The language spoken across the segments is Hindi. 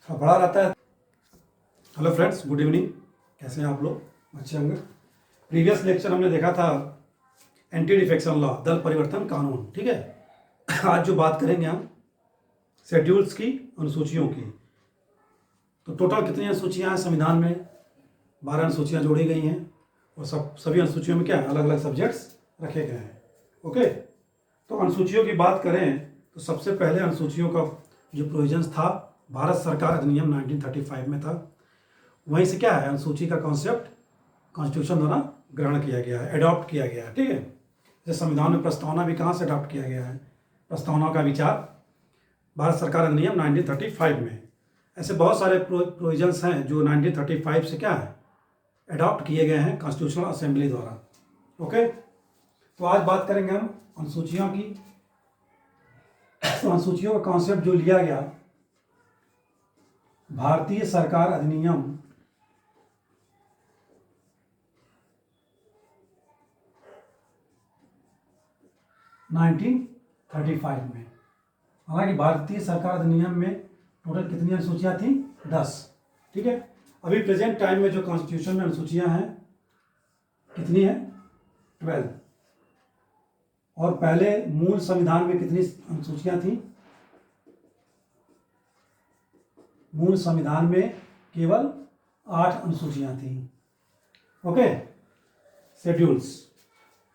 बड़ा रहता है। Hello friends, good evening. कैसे हैं आप लोग? अच्छे होंगे। प्रीवियस लेक्चर हमने देखा था एंटी डिफेक्शन लॉ, दल परिवर्तन कानून। ठीक है। आज जो बात करेंगे हम शेड्यूल्स की, अनुसूचियों की। तो टोटल कितनी अनुसूचियां हैं संविधान में? 12 अनुसूचियां जोड़ी गई हैं और सभी अनुसूचियों में क्या है, अलग अलग सब्जेक्ट्स रखे गए हैं। ओके, तो अनुसूचियों की बात करें तो सबसे पहले अनुसूचियों का जो प्रोविजंस था भारत सरकार अधिनियम 1935 में था। वहीं से क्या है, अनुसूची का कॉन्सेप्ट कॉन्स्टिट्यूशन द्वारा ग्रहण किया गया है, एडॉप्ट किया गया है। ठीक है। जैसे संविधान में प्रस्तावना भी कहाँ से अडॉप्ट किया गया है? प्रस्तावना का विचार भारत सरकार अधिनियम 1935 में। ऐसे बहुत सारे प्रोविजंस हैं जो 1935 से क्या है, एडॉप्ट किए गए हैं कॉन्स्टिट्यूशनल असेंबली द्वारा। ओके, तो आज बात करेंगे हम अनुसूचियों की। तो अनुसूचियों का कॉन्सेप्ट जो लिया गया, भारतीय सरकार अधिनियम 1935 में। हालांकि भारतीय सरकार अधिनियम में टोटल कितनी अनुसूचियां थी? 10। ठीक है। अभी प्रेजेंट टाइम में जो कॉन्स्टिट्यूशन में अनुसूचियां हैं कितनी है? 12। और पहले मूल संविधान में कितनी अनुसूचियां थी? मूल संविधान में केवल 8 अनुसूचियां थी। Okay, schedules.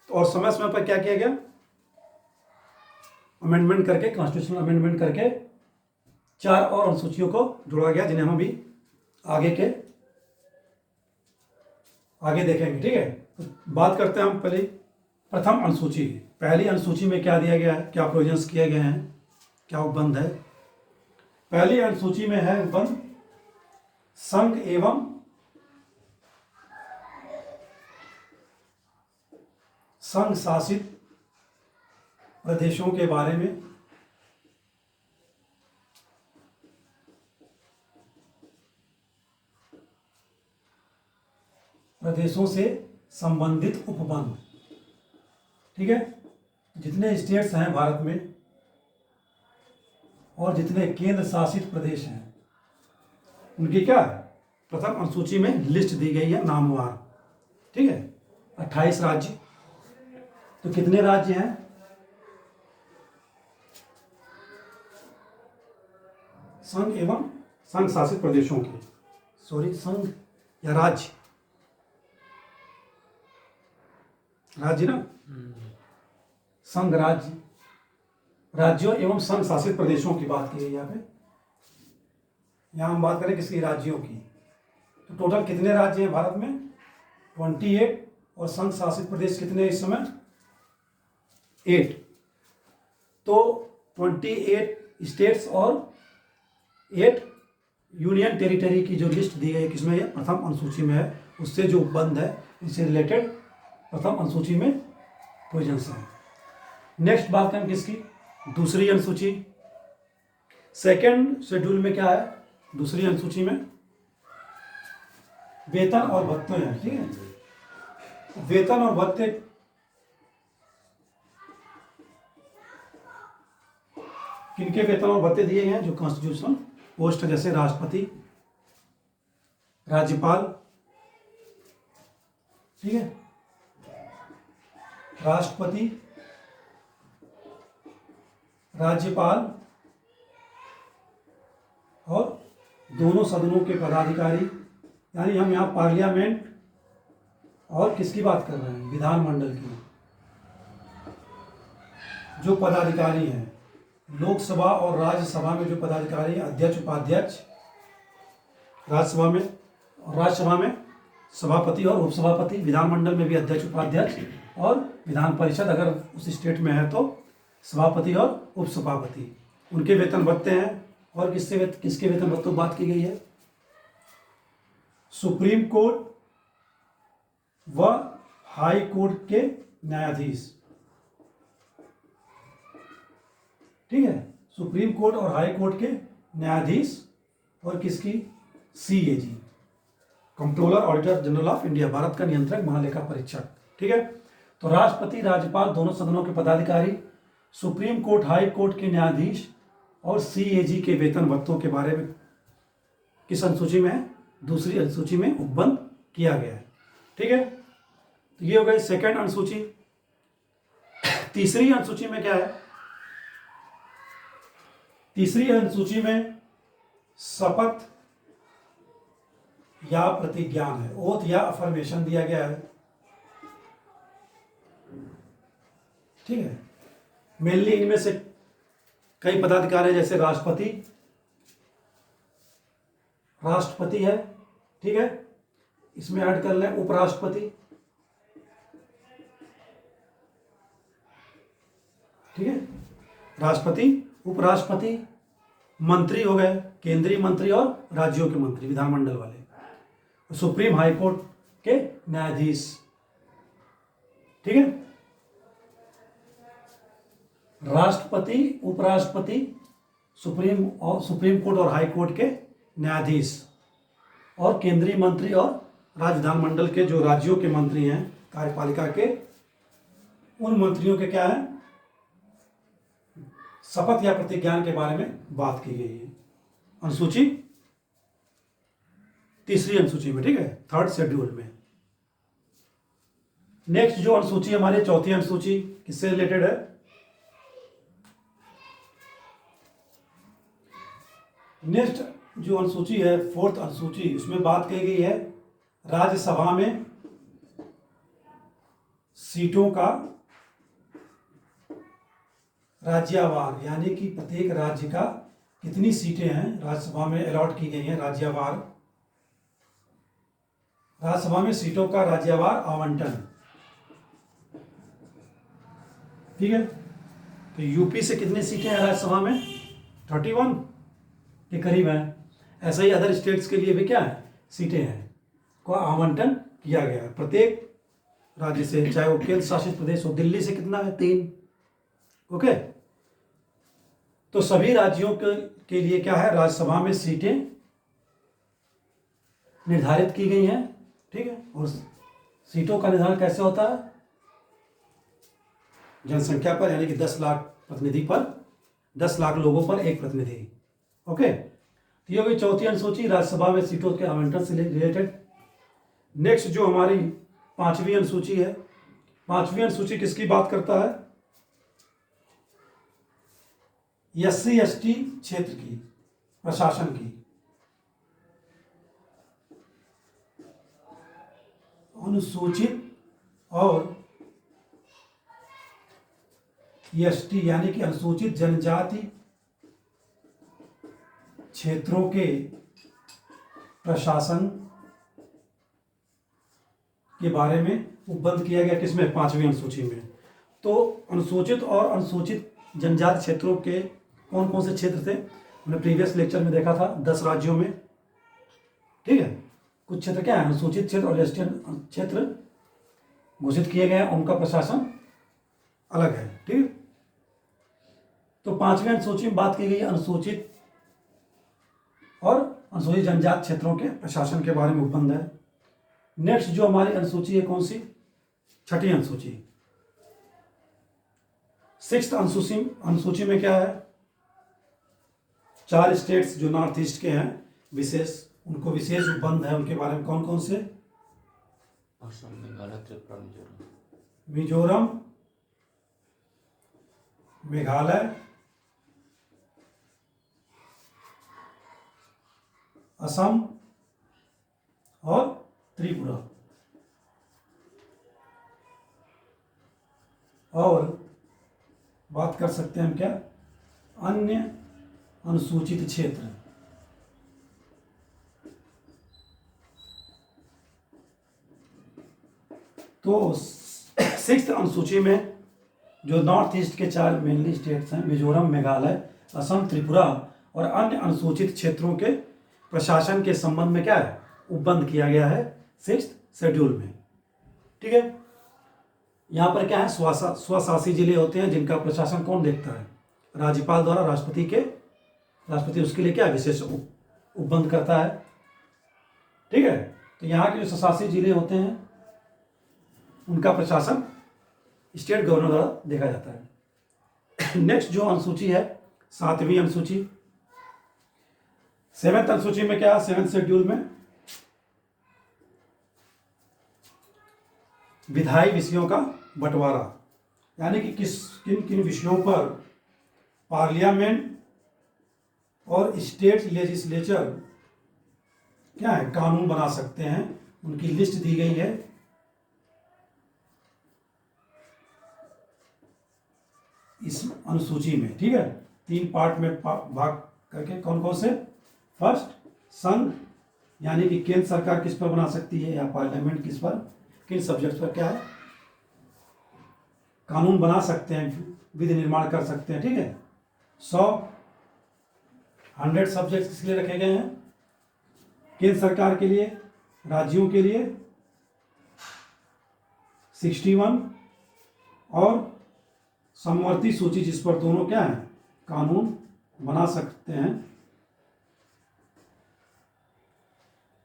और समय समय पर क्या किया गया, अमेंडमेंट करके, कॉन्स्टिट्यूशनल अमेंडमेंट करके 4 और अनुसूचियों को जोड़ा गया, जिन्हें हम अभी आगे देखेंगे। ठीक है। तो बात करते हैं हम पहले प्रथम अनुसूची। पहली अनुसूची में क्या दिया गया है, क्या प्रोविजंस किए गए हैं, क्या उपबंध है? पहली अनुसूची में है उपबंध संघ एवं संघ शासित प्रदेशों के बारे में। प्रदेशों से संबंधित उपबंध। ठीक है। जितने स्टेट्स हैं भारत में और जितने केंद्र शासित प्रदेश हैं, उनकी क्या है, प्रथम अनुसूची में लिस्ट दी गई है नामवार। ठीक है। 28 राज्य। तो कितने राज्य हैं? संघ एवं संघ शासित प्रदेशों के, संघ या राज्य ना, संघ राज्य, राज्यों एवं संघ शासित प्रदेशों की बात की गई यहाँ पे। यहाँ हम बात करें किसकी? राज्यों की। तो टोटल कितने राज्य हैं भारत में? 28। और संघ शासित प्रदेश कितने इस समय? 8। तो 28 स्टेट्स और 8 यूनियन टेरिटरी की जो लिस्ट दी गई है, किसमें? ये प्रथम अनुसूची में है। उससे जो उपबंध है, इससे रिलेटेड प्रथम अनुसूची में प्रोविजंस है। नेक्स्ट बात करें किसकी? दूसरी अनुसूची। सेकेंड शेड्यूल में क्या है? दूसरी अनुसूची में वेतन और भत्ते हैं। ठीक है। वेतन और भत्ते किनके वेतन और भत्ते दिए गए हैं? जो कॉन्स्टिट्यूशनल पोस्ट है, जैसे राष्ट्रपति, राज्यपाल। ठीक है। राष्ट्रपति, राज्यपाल और दोनों सदनों के पदाधिकारी। यानी हम यहाँ पार्लियामेंट और किसकी बात कर रहे हैं? विधानमंडल की। जो पदाधिकारी हैं, लोकसभा और राज्यसभा में जो पदाधिकारी, अध्यक्ष, उपाध्यक्ष, राज्यसभा में सभापति और उपसभापति, विधानमंडल में भी अध्यक्ष, उपाध्यक्ष, और विधान परिषद अगर उस स्टेट में है तो सभापति और उपसभापति, उनके वेतन भत्ते हैं। और किसके वेतन भत्तों की बात की गई है? सुप्रीम कोर्ट व हाई कोर्ट के न्यायाधीश। ठीक है। सुप्रीम कोर्ट और हाई कोर्ट के न्यायाधीश। और किसकी? CAG, controller auditor general of India, Bharat का नियंत्रक महालेखा परीक्षक। ठीक है। तो राष्ट्रपति, राज्यपाल, दोनों सदनों के पदाधिकारी, सुप्रीम कोर्ट, हाई कोर्ट के न्यायाधीश और CAG के वेतन भत्तों के बारे में किस अनुसूची में है? दूसरी अनुसूची में उपबंध किया गया है। ठीक है, तो ये हो गई सेकंड अनुसूची। तीसरी अनुसूची में क्या है? तीसरी अनुसूची में शपथ या प्रतिज्ञान है, ओथ या अफर्मेशन दिया गया है। ठीक है, मेनली इनमें से कई पदाधिकारी है, जैसे राष्ट्रपति है। ठीक है, इसमें ऐड कर लें उपराष्ट्रपति। ठीक है, राष्ट्रपति, उपराष्ट्रपति, मंत्री हो गए, केंद्रीय मंत्री और राज्यों के मंत्री, विधानमंडल वाले, सुप्रीम हाई कोर्ट के न्यायाधीश। ठीक है, राष्ट्रपति, उपराष्ट्रपति, सुप्रीम कोर्ट और हाई कोर्ट के न्यायाधीश, और केंद्रीय मंत्री और राज्य विधानमंडल के जो राज्यों के मंत्री हैं कार्यपालिका के, उन मंत्रियों के क्या है? शपथ या प्रतिज्ञान के बारे में बात की गई है अनुसूची, तीसरी अनुसूची में। ठीक है, थर्ड शेड्यूल में। नेक्स्ट जो अनुसूची हमारी चौथी अनुसूची किससे रिलेटेड है? नेक्स्ट जो अनुसूची है, फोर्थ अनुसूची, उसमें बात की गई है राज्यसभा में सीटों का राज्यवार, यानी कि प्रत्येक राज्य का कितनी सीटें हैं राज्यसभा में अलॉट की गई हैं राज्यवार। राज्यसभा में सीटों का राज्यवार आवंटन। ठीक है, तो यूपी से कितनी सीटें हैं राज्यसभा में? 31 के करीब है। ऐसा ही अदर स्टेट्स के लिए भी क्या है? सीटें हैं को आवंटन किया गया है प्रत्येक राज्य से, चाहे वो केंद्र शासित प्रदेश हो। दिल्ली से कितना है? 3। ओके, तो सभी राज्यों के लिए क्या है? राज्यसभा में सीटें निर्धारित की गई हैं। ठीक है, और सीटों का निर्धारण कैसे होता है? जनसंख्या पर, यानी कि 10 लाख प्रतिनिधि पर, 10 लाख लोगों पर एक प्रतिनिधि। ओके, तो ये होगी चौथी अनुसूची, राज्यसभा में सीटों के आवंटन से रिलेटेड। नेक्स्ट जो हमारी पांचवी अनुसूची है, पांचवी अनुसूची किसकी बात करता है? SC ST क्षेत्र की, प्रशासन की। अनुसूचित और ST यानी कि अनुसूचित जनजाति क्षेत्रों के प्रशासन के बारे में उपबंध किया गया। किसमें? पांचवी अनुसूची में। तो अनुसूचित और अनुसूचित जनजाति क्षेत्रों के कौन कौन से क्षेत्र थे? हमने प्रीवियस लेक्चर में देखा था 10 राज्यों में। ठीक है, कुछ क्षेत्र क्या है? अनुसूचित क्षेत्र और एसटी क्षेत्र घोषित किए गए हैं, उनका प्रशासन अलग है। ठीक है, तो पांचवी अनुसूची में बात की गई है अनुसूचित और अनुसूचित जनजाति क्षेत्रों के प्रशासन के बारे में उपबंध है। नेक्स्ट जो हमारी अनुसूची है कौन सी? छठी अनुसूची। 6th अनुसूची में क्या है? 4 स्टेट्स जो नॉर्थ ईस्ट के हैं विशेष, उनको विशेष उपबंध है। उनके बारे में कौन कौन से? असम, मेघालय, त्रिपुरा, मिजोरम, मेघालय, असम और त्रिपुरा। और बात कर सकते हैं हम क्या? अन्य अनुसूचित क्षेत्र। तो 6th अनुसूची में जो नॉर्थ ईस्ट के 4 मेनली स्टेट्स हैं, मिजोरम, मेघालय, असम, त्रिपुरा और अन्य अनुसूचित क्षेत्रों के प्रशासन के संबंध में क्या है? उपबंध किया गया है 6th शेड्यूल में। ठीक है, यहाँ पर क्या है? स्वशासी जिले होते हैं जिनका प्रशासन कौन देखता है? राज्यपाल द्वारा। राष्ट्रपति उसके लिए क्या विशेष उपबंध करता है। ठीक है, तो यहाँ के जो स्वशासी जिले होते हैं उनका प्रशासन स्टेट गवर्नर द्वारा देखा जाता है। नेक्स्ट जो अनुसूची है 7वीं अनुसूची, 7th अनुसूची में क्या, 7th शेड्यूल में विधायी विषयों का बंटवारा, यानी कि किन किन विषयों पर पार्लियामेंट और स्टेट लेजिस्लेचर क्या है, कानून बना सकते हैं, उनकी लिस्ट दी गई है। इस अनुसूची में, ठीक है, 3 पार्ट में भाग करके। कौन कौन से? फर्स्ट, संघ यानी कि केंद्र सरकार किस पर बना सकती है, या पार्लियामेंट किस पर, किन सब्जेक्ट पर क्या है, कानून बना सकते हैं, विधि निर्माण कर सकते हैं, ठीक है। 100 सब्जेक्ट किसके लिए रखे गए हैं? केंद्र सरकार के लिए, राज्यों के लिए 61, और समवर्ती सूची जिस पर दोनों क्या है, कानून बना सकते हैं,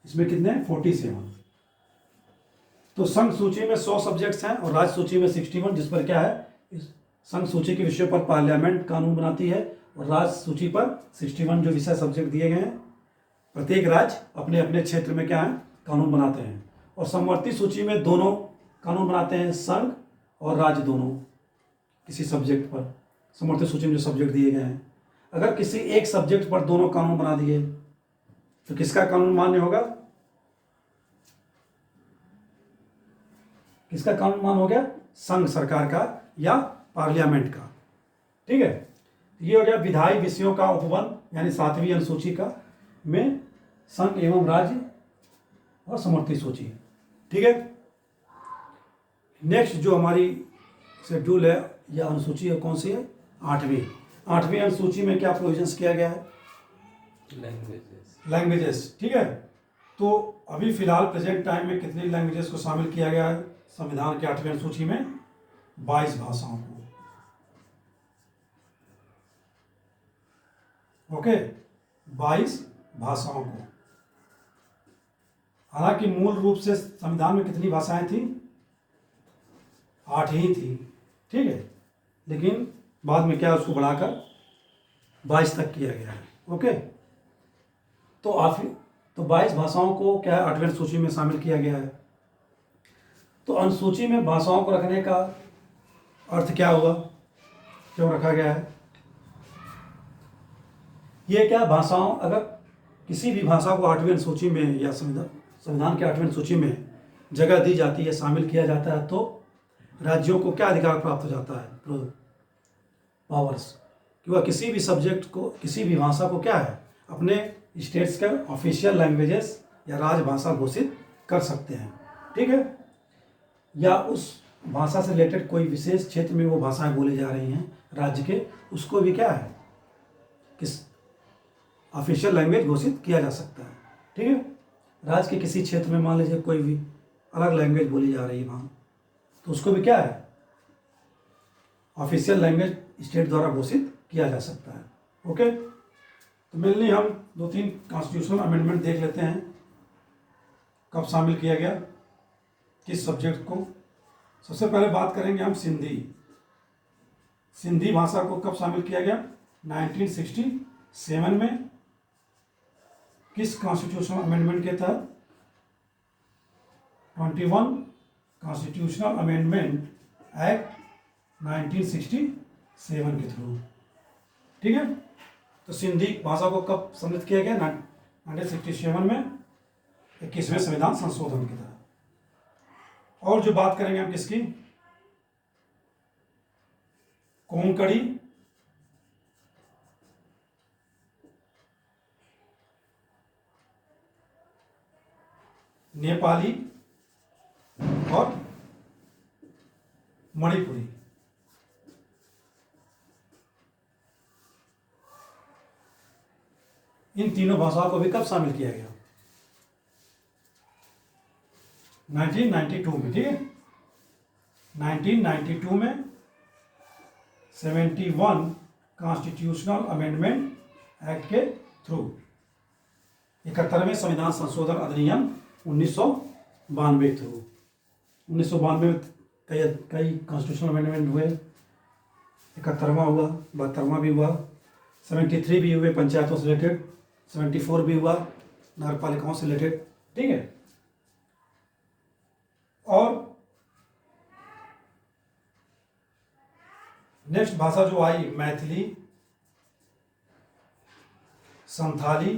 इसमें कितने? 47। तो संघ सूची में 100 सब्जेक्ट्स हैं और राज्य सूची में 61, जिस पर क्या है, इस संघ सूची के विषयों पर पार्लियामेंट कानून बनाती है, और राज्य सूची पर 61 जो विषय सब्जेक्ट दिए गए हैं। प्रत्येक राज्य अपने अपने क्षेत्र में क्या है, कानून बनाते हैं। और समवर्ती सूची में दोनों कानून बनाते हैं, संघ और राज्य दोनों, किसी सब्जेक्ट पर। समवर्ती सूची में जो सब्जेक्ट दिए गए हैं, अगर किसी एक सब्जेक्ट पर दोनों कानून बना दिए तो किसका कानून मान्य होगा? किसका कानून मान्य हो गया? संघ सरकार का या पार्लियामेंट का, ठीक है। ये हो गया विधायी विषयों का उपवन, यानी 7वीं अनुसूची का में संघ एवं राज्य और समवर्ती सूची, ठीक है। नेक्स्ट जो हमारी शेड्यूल है या अनुसूची है, कौन सी है? 8वीं अनुसूची में क्या प्रोविजंस किया गया है? लैंग्वेजेस, ठीक है। तो अभी फिलहाल प्रेजेंट टाइम में कितनी लैंग्वेजेस को शामिल किया गया है संविधान की 8वीं अनुसूची में? 22 भाषाओं को, ओके, 22 भाषाओं को। हालांकि मूल रूप से संविधान में कितनी भाषाएं थी? 8 ही थी, ठीक है, लेकिन बाद में क्या उसको बढ़ाकर 22 तक किया गया है, ओके। तो 22 भाषाओं को क्या है, 8वीं अनुसूची में शामिल किया गया है। तो अनुसूची में भाषाओं को रखने का अर्थ क्या हुआ, क्यों रखा गया है? ये क्या, भाषाओं, अगर किसी भी भाषा को 8वीं अनुसूची में या संविधान के 8वीं अनुसूची में जगह दी जाती है, शामिल किया जाता है, तो राज्यों को क्या अधिकार प्राप्त हो जाता है? पावर्स, कि वह किसी भी सब्जेक्ट को, किसी भी भाषा को क्या है, अपने स्टेट्स का ऑफिशियल लैंग्वेजेस या राजभाषा घोषित कर सकते हैं, ठीक है। या उस भाषा से रिलेटेड कोई विशेष क्षेत्र में वो भाषाएं बोली जा रही हैं राज्य के, उसको भी क्या है, किस ऑफिशियल लैंग्वेज घोषित किया जा सकता है, ठीक है। राज्य के किसी क्षेत्र में मान लीजिए कोई भी अलग लैंग्वेज बोली जा रही है वहाँ, तो उसको भी क्या है, ऑफिशियल लैंग्वेज स्टेट द्वारा घोषित किया जा सकता है, ओके। तो मेनली हम 2-3 कॉन्स्टिट्यूशनल अमेंडमेंट देख लेते हैं, कब शामिल किया गया, किस सब्जेक्ट को। सबसे पहले बात करेंगे हम सिंधी भाषा को कब शामिल किया गया? 1967 में। किस कॉन्स्टिट्यूशनल अमेंडमेंट के तहत? 21 कॉन्स्टिट्यूशनल अमेंडमेंट एक्ट 1967 के थ्रू, ठीक है। तो सिंधी भाषा को कब सम्मिलित किया गया? 1967 में, 21वें संविधान संशोधन के तहत। और जो बात करेंगे हम किसकी, कोंकणी, नेपाली और मणिपुरी। इन तीनों भाषाओं को भी कब शामिल किया गया? 1992 में, ठीक है। 1992 में 71 कॉन्स्टिट्यूशनल अमेंडमेंट एक्ट के थ्रू 71वें संविधान संशोधन अधिनियम 1992 थ्रू 1992 में कई कॉन्स्टिट्यूशनल अमेंडमेंट हुए। 71वां हुआ, 72वां भी हुआ, 73 भी हुए पंचायतों से रिलेटेड, 74 भी हुआ नगर पालिकाओं से रिलेटेड, ठीक है। और नेक्स्ट भाषा जो आई मैथिली, संथाली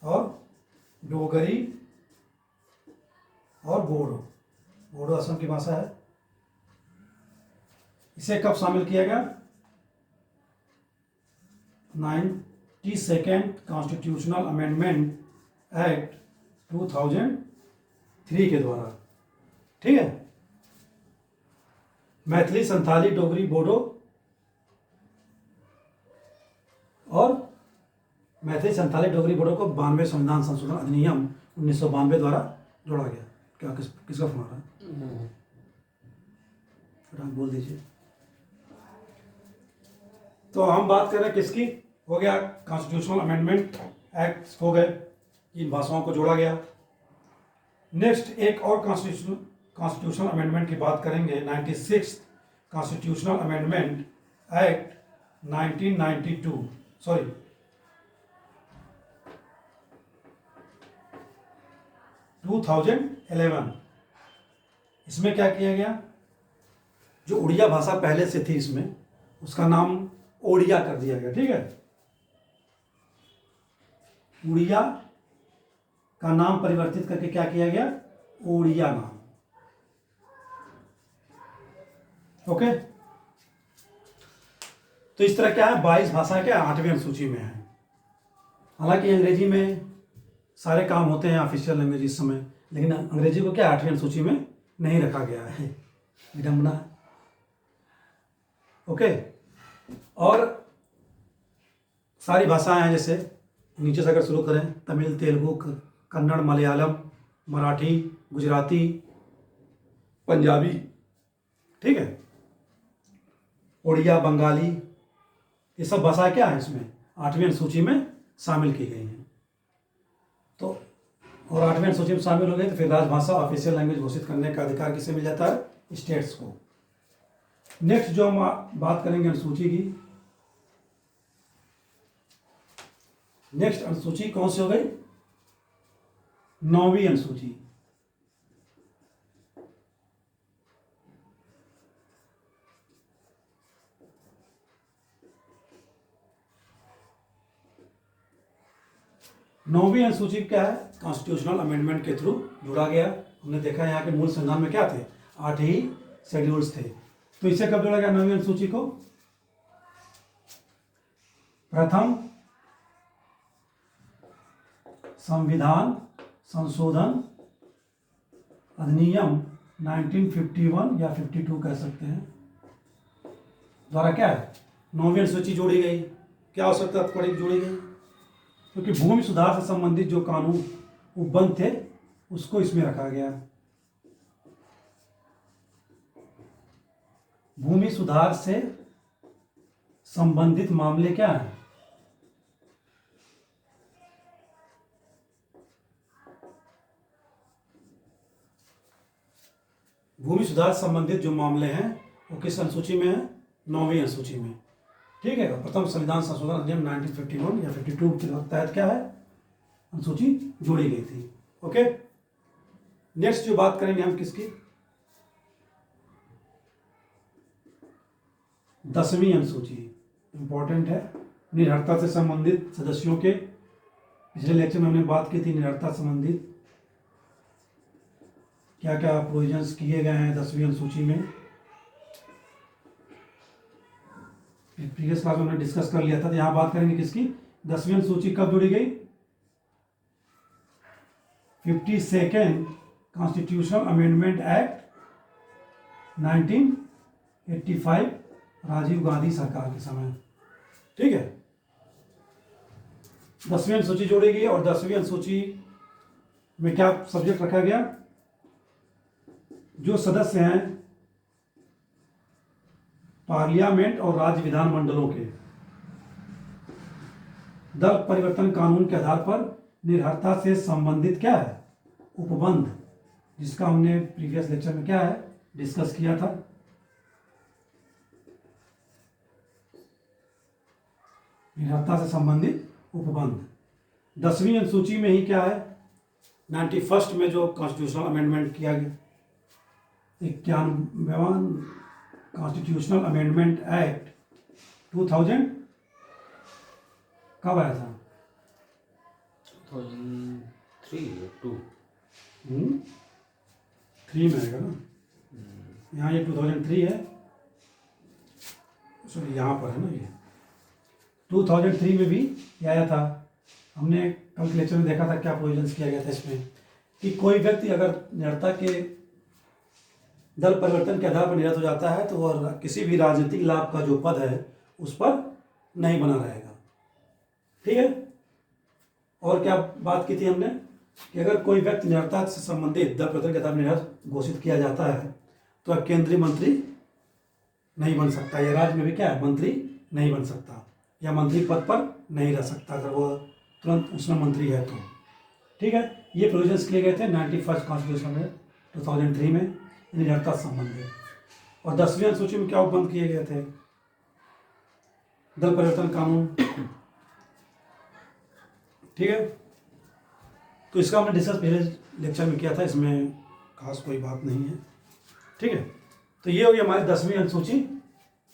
और डोगरी और बोडो। बोडो असम की भाषा है। इसे कब शामिल किया गया? 92nd कॉन्स्टिट्यूशनल अमेंडमेंट एक्ट 2003 के द्वारा, ठीक है। मैथिली, संथाली, डोगरी, बोडो और मैथिली, संथाली, डोगरी, बोडो को 92 संविधान संशोधन अधिनियम 1992 द्वारा जोड़ा गया। क्या किसका फोन आ रहा है? बोल दीजिए। तो हम बात कर रहे हैं किसकी? हो गया कॉन्स्टिट्यूशनल अमेंडमेंट एक्ट हो गए, इन भाषाओं को जोड़ा गया। नेक्स्ट एक और कॉन्स्टिट्यूशनल अमेंडमेंट की बात करेंगे, 96 कॉन्स्टिट्यूशनल अमेंडमेंट एक्ट 1992, सॉरी 2011। इसमें क्या किया गया? जो उड़िया भाषा पहले से थी इसमें, उसका नाम ओडिया कर दिया गया, ठीक है। उड़िया का नाम परिवर्तित करके क्या किया गया? ओडिया नाम, ओके। तो इस तरह क्या है, 22 भाषाएं क्या 8वीं अनुसूची में है। हालांकि अंग्रेजी में सारे काम होते हैं ऑफिशियल लैंग्वेज इस समय, लेकिन अंग्रेजी को क्या 8वीं अनुसूची में नहीं रखा गया है, विडंबना है, ओके। और सारी भाषाएं हैं, जैसे नीचे से अगर शुरू करें, तमिल, तेलुगु, कन्नड़, मलयालम, मराठी, गुजराती, पंजाबी, ठीक है, उड़िया, बंगाली, ये सब भाषाएं क्या है इसमें 8वीं अनुसूची में शामिल की गई हैं। तो और 8वीं अनुसूची में शामिल हो गई तो फिर राजभाषा ऑफिशियल लैंग्वेज घोषित करने का अधिकार किसे मिल जाता है? स्टेट्स को। नेक्स्ट जो हम बात करेंगे अनुसूची की, नेक्स्ट अनुसूची कौन सी हो गई? 9वीं अनुसूची। नौवीं अनुसूची क्या है? कॉन्स्टिट्यूशनल अमेंडमेंट के थ्रू जुड़ा गया। हमने देखा यहाँ के मूल संविधान में क्या थे? 8 ही शेड्यूल्स थे। तो इसे कब जोड़ा गया 9वीं अनुसूची को? प्रथम संविधान संशोधन अधिनियम 1951 या 52 कह सकते हैं द्वारा क्या है 9वीं अनुसूची जोड़ी गई। क्या आवश्यकता पड़ी जोड़ी गई? क्योंकि भूमि सुधार से संबंधित जो कानून उपबंध थे उसको इसमें रखा गया। भूमि सुधार से संबंधित मामले क्या है? भूमि सुधार संबंधित जो मामले हैं वो किस अनुसूची में है? 9वीं अनुसूची में, ठीक है। प्रथम संविधान संशोधन अधिनियम 1951 या 52 के तहत क्या है अनुसूची जोड़ी गई थी, ओके। नेक्स्ट जो बात करेंगे हम किसकी? 10वीं अनुसूची इंपॉर्टेंट है। निरर्हता से संबंधित सदस्यों के, पिछले लेक्चर में हमने बात की थी निरर्हता संबंधित क्या क्या प्रोविजंस किए गए हैं 10वीं अनुसूची में। प्रीवियस क्लास में हमने डिस्कस कर लिया था। तो यहां बात करेंगे किसकी? 10वीं अनुसूची कब जोड़ी गई? 52nd constitutional amendment act 1985 Rajiv Gandhi सरकार के समय, ठीक है। 10वीं अनुसूची जोड़ी गई और 10वीं अनुसूची में क्या सब्जेक्ट रखा गया? जो सदस्य हैं पार्लियामेंट और राज्य विधानमंडलों के दल परिवर्तन कानून के आधार पर निरर्हता से संबंधित क्या है उपबंध, जिसका हमने प्रीवियस लेक्चर में क्या है डिस्कस किया था। निरर्थता से संबंधित उपबंध। 10वीं अनुसूची में ही क्या है, 91 में जो कॉन्स्टिट्यूशनल अमेंडमेंट किया गया, 91वां कॉन्स्टिट्यूशनल अमेंडमेंट एक्ट 2000 कब आया था? 2003 or 2? 3 में आएगा ना, यहाँ ये 2003 है, सॉरी यहाँ पर है ना, ये 2003 में भी ये आया था। हमने कल के लेक्चर में देखा था क्या प्रोविजंस किया गया था इसमें, कि कोई व्यक्ति अगर निरर्थता के दल परिवर्तन के आधार पर निरस्त हो जाता है तो वह किसी भी राजनीतिक लाभ का जो पद है उस पर नहीं बना रहेगा। ठीक है। और क्या बात की थी हमने कि अगर कोई व्यक्ति निरर्थता से संबंधित दल परिवर्तन के आधार पर निरस्त घोषित किया जाता है तो वह केंद्रीय मंत्री नहीं बन सकता, या राज्य में भी क्या है, मंत्री नहीं बन सकता, या मंत्री पद पर नहीं रह सकता अगर वो तुरंत उसमें मंत्री है तो। ठीक है। ये प्रोविजंस किए गए थे 91 कॉन्स्टिट्यूशन में 2003 में निरर्थता से संबंधित। और 10वीं अनुसूची में क्या उपबंध किए गए थे, दल परिवर्तन कानून। ठीक है। तो इसका हमने डिस्कस पहले लेक्चर में किया था, इसमें खास कोई बात नहीं है। ठीक है। तो ये होगी हमारी 10वीं अनुसूची,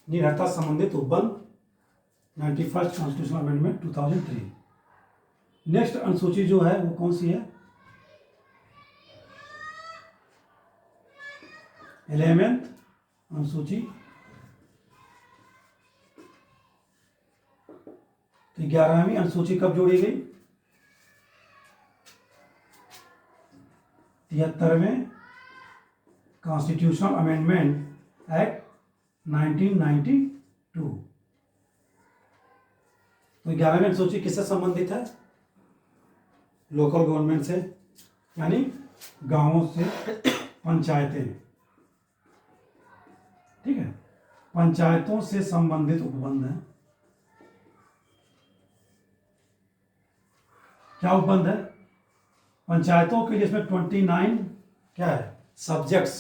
निरर्थता से संबंधित उपबंध, 91 कॉन्स्टिट्यूशनल अमेंडमेंट 2003। नेक्स्ट अनुसूची जो है वो कौन सी है, 11th अनुसूची। तो 11वीं अनुसूची कब जोड़ी गई, 73वें कॉन्स्टिट्यूशनल अमेंडमेंट एक्ट 1992। तो 11वीं अनुसूची किससे संबंधित है, लोकल गवर्नमेंट से, यानी गांवों से पंचायतें। ठीक है। पंचायतों से संबंधित उपबंध है। क्या उपबंध है, पंचायतों के लिए इसमें 29 क्या है, सब्जेक्ट्स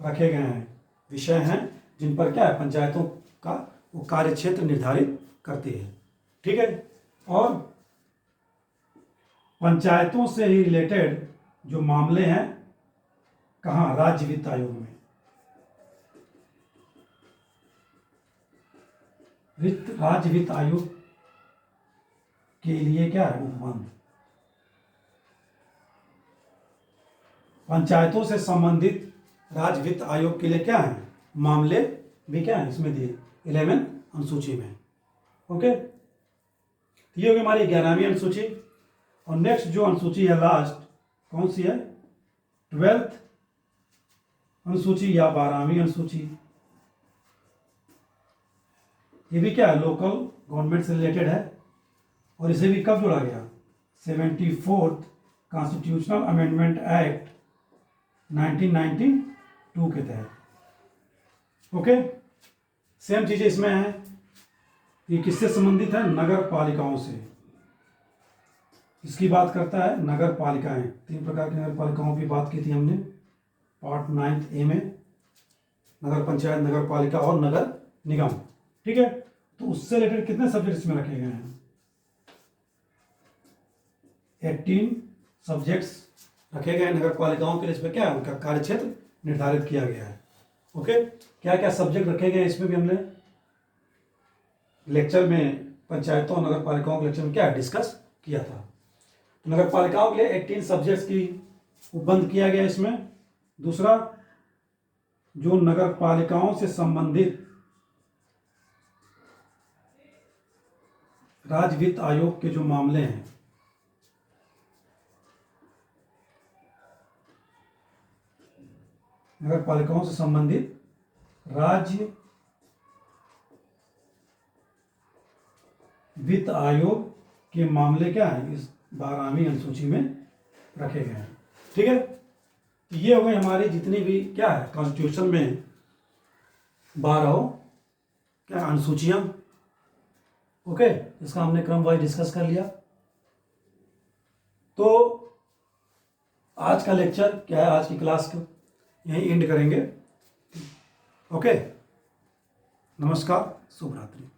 रखे गए हैं, विषय हैं जिन पर क्या है पंचायतों का वो कार्य क्षेत्र निर्धारित करती है। ठीक है। और पंचायतों से ही रिलेटेड जो मामले हैं कहाँ, राज्य वित्त आयोग में। राज्य वित्त आयोग के लिए क्या है उपबंध, पंचायतों से संबंधित राज्य वित्त आयोग के लिए क्या है मामले भी क्या है इसमें दिए 11th अनुसूची में। ओके। ये होगी हमारी 11वीं अनुसूची। और नेक्स्ट जो अनुसूची है लास्ट कौन सी है, 12th अनुसूची या 12वीं अनुसूची। ये भी क्या है, लोकल गवर्नमेंट से रिलेटेड है, और इसे भी कब जोड़ा गया, 74th कॉन्स्टिट्यूशनल अमेंडमेंट एक्ट 1992 के तहत। ओके। सेम चीजें इसमें है, ये किससे संबंधित है, नगर पालिकाओं से। इसकी बात करता है नगर पालिकाएं, 3 प्रकार की नगर पालिकाओं की बात की थी हमने पार्ट 9 ए में, नगर पंचायत, नगर पालिका और नगर निगम। ठीक है। तो उससे रिलेटेड कितने सब्जेक्ट इसमें रखे गए हैं, 18 सब्जेक्ट्स रखे गए हैं नगर पालिकाओं के लिए। इसमें क्या है, उनका कार्य क्षेत्र निर्धारित किया गया है। ओके। क्या क्या सब्जेक्ट रखे गए हैं इसमें भी हमने लेक्चर में, पंचायतों और नगर पालिकाओं के लेक्चर में क्या डिस्कस किया था। तो नगर पालिकाओं के लिए 18 सब्जेक्ट्स की उपबंध किया गया इसमें। दूसरा, जो नगर पालिकाओं से संबंधित राज्य वित्त आयोग के जो मामले हैं, नगर पालिकाओं से संबंधित राज्य वित्त आयोग के मामले क्या है इस 12वीं अनुसूची में रखे गए हैं। ठीक है। तो ये हो गई हमारी जितनी भी क्या है कॉन्स्टिट्यूशन में 12 क्या अनुसूचियां। ओके। इसका हमने क्रम वाइज डिस्कस कर लिया। तो आज का लेक्चर क्या है, आज की क्लास को यहीं एंड करेंगे। ओके। नमस्कार, शुभ रात्रि।